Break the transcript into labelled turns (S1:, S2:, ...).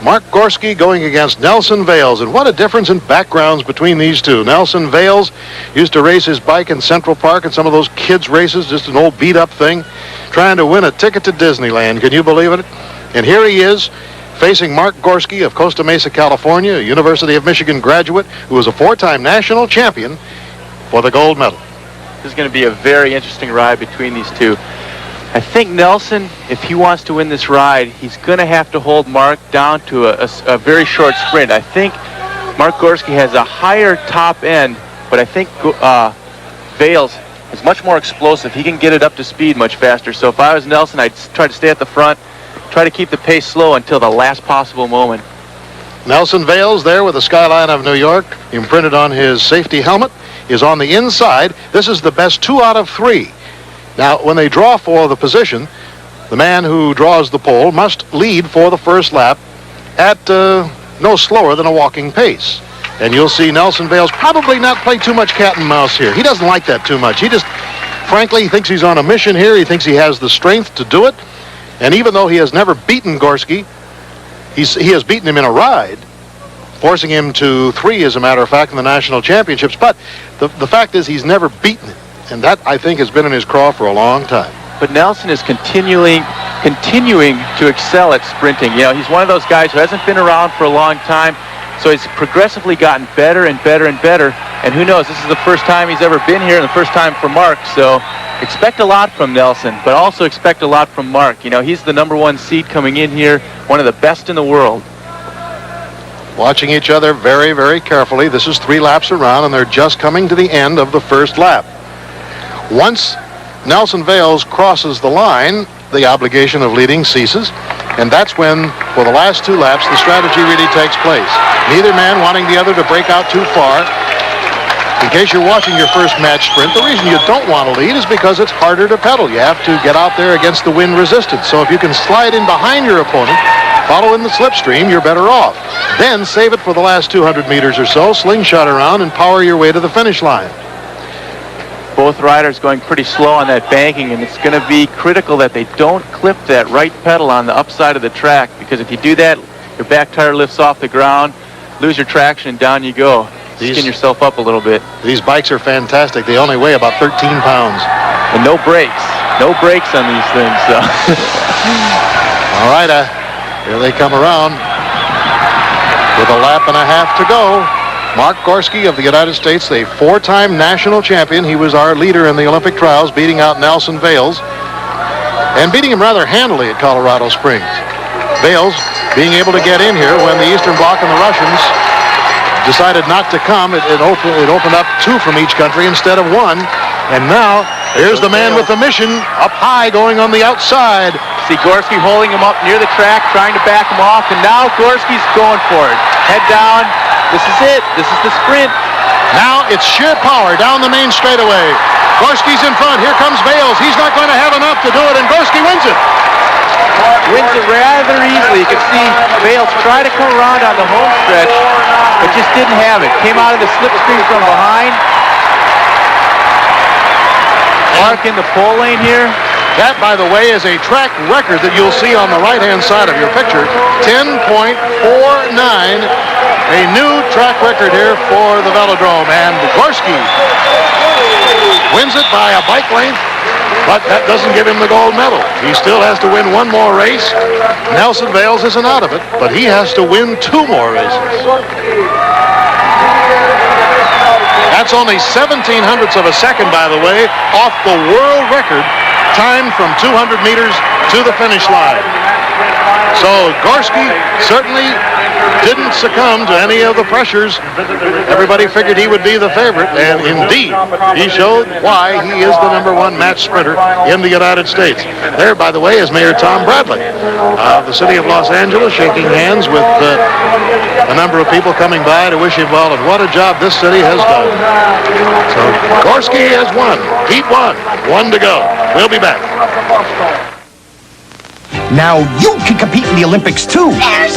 S1: Mark Gorski going against Nelson Vails, and what a difference in backgrounds between these two. Nelson Vails used to race his bike in Central Park in some of those kids' races, just an old beat-up thing, trying to win a ticket to Disneyland. Can you believe it? And here he is, facing Mark Gorski of Costa Mesa, California, a University of Michigan graduate who was a four-time national champion for the gold medal.
S2: This is going to be a very interesting ride between these two. I think Nelson, if he wants to win this ride, he's going to have to hold Mark down to a very short sprint. I think Mark Gorski has a higher top end, but I think Vails is much more explosive. He can get it up to speed much faster. So if I was Nelson, I'd try to stay at the front, try to keep the pace slow until the last possible moment.
S1: Nelson Vails there with the skyline of New York imprinted on his safety helmet is on the inside. This is the best 2 out of 3. Now, when they draw for the position, the man who draws the pole must lead for the first lap at no slower than a walking pace. And you'll see Nelson Vails probably not play too much cat and mouse here. He doesn't like that too much. He just, frankly, he thinks he's on a mission here. He thinks he has the strength to do it. And even though he has never beaten Gorski, he has beaten him in a ride, forcing him to 3, as a matter of fact, in the national championships. But the fact is he's never beaten him. And that, I think, has been in his craw for a long time.
S2: But Nelson is continuing to excel at sprinting. You know, he's one of those guys who hasn't been around for a long time, so he's progressively gotten better and better and better. And who knows, this is the first time he's ever been here and the first time for Mark. So expect a lot from Nelson, but also expect a lot from Mark. You know, he's the #1 seed coming in here, one of the best in the world.
S1: Watching each other very, very carefully. This is 3 laps around, and they're just coming to the end of the first lap. Once Nelson Vails crosses the line, the obligation of leading ceases, and that's when, for the last 2 laps, the strategy really takes place. Neither man wanting the other to break out too far. In case you're watching your first match sprint, the reason you don't want to lead is because it's harder to pedal. You have to get out there against the wind resistance. So if you can slide in behind your opponent, follow in the slipstream, you're better off. Then save it for the last 200 meters or so, slingshot around, and power your way to the finish line.
S2: Both riders going pretty slow on that banking, and it's going to be critical that they don't clip that right pedal on the upside of the track, because if you do that, your back tire lifts off the ground, lose your traction, and down you go. Skin yourself up a little bit.
S1: These bikes are fantastic. They only weigh about 13 pounds.
S2: And no brakes. No brakes on these things. So.
S1: All right, here they come around with a lap and a half to go. Mark Gorski of the United States, a 4-time national champion. He was our leader in the Olympic trials, beating out Nelson Vails and beating him rather handily at Colorado Springs. Vails being able to get in here when the Eastern Bloc and the Russians decided not to come. It opened up 2 from each country instead of 1. And now, here's the man with the mission, up high, going on the outside.
S2: See Gorski holding him up near the track, trying to back him off, and now Gorski's going for it. Head down. This is it. This is the sprint.
S1: Now it's sheer power down the main straightaway. Gorski's in front. Here comes Vails. He's not going to have enough to do it, and Gorski wins it.
S2: Wins it rather easily. You can see Vails try to come around on the home stretch, but just didn't have it. Came out of the slipstream from behind. Mark in the pole lane here.
S1: That, by the way, is a track record that you'll see on the right-hand side of your picture. 10.49, a new track record here for the velodrome. And Gorski wins it by a bike length, but that doesn't give him the gold medal. He still has to win 1 more race. Nelson Vails isn't out of it, but he has to win 2 more races. That's only 0.17 of a second, by the way, off the world record time from 200 meters to the finish line. So Gorski certainly didn't succumb to any of the pressures. Everybody figured he would be the favorite, and indeed, he showed why he is the #1 match sprinter in the United States. There, by the way, is Mayor Tom Bradley of the city of Los Angeles, shaking hands with a number of people coming by to wish him well, and what a job this city has done. So Gorski has won. Heat 1. 1 to go. We'll be back.
S3: Now you can compete in the Olympics too.
S4: There's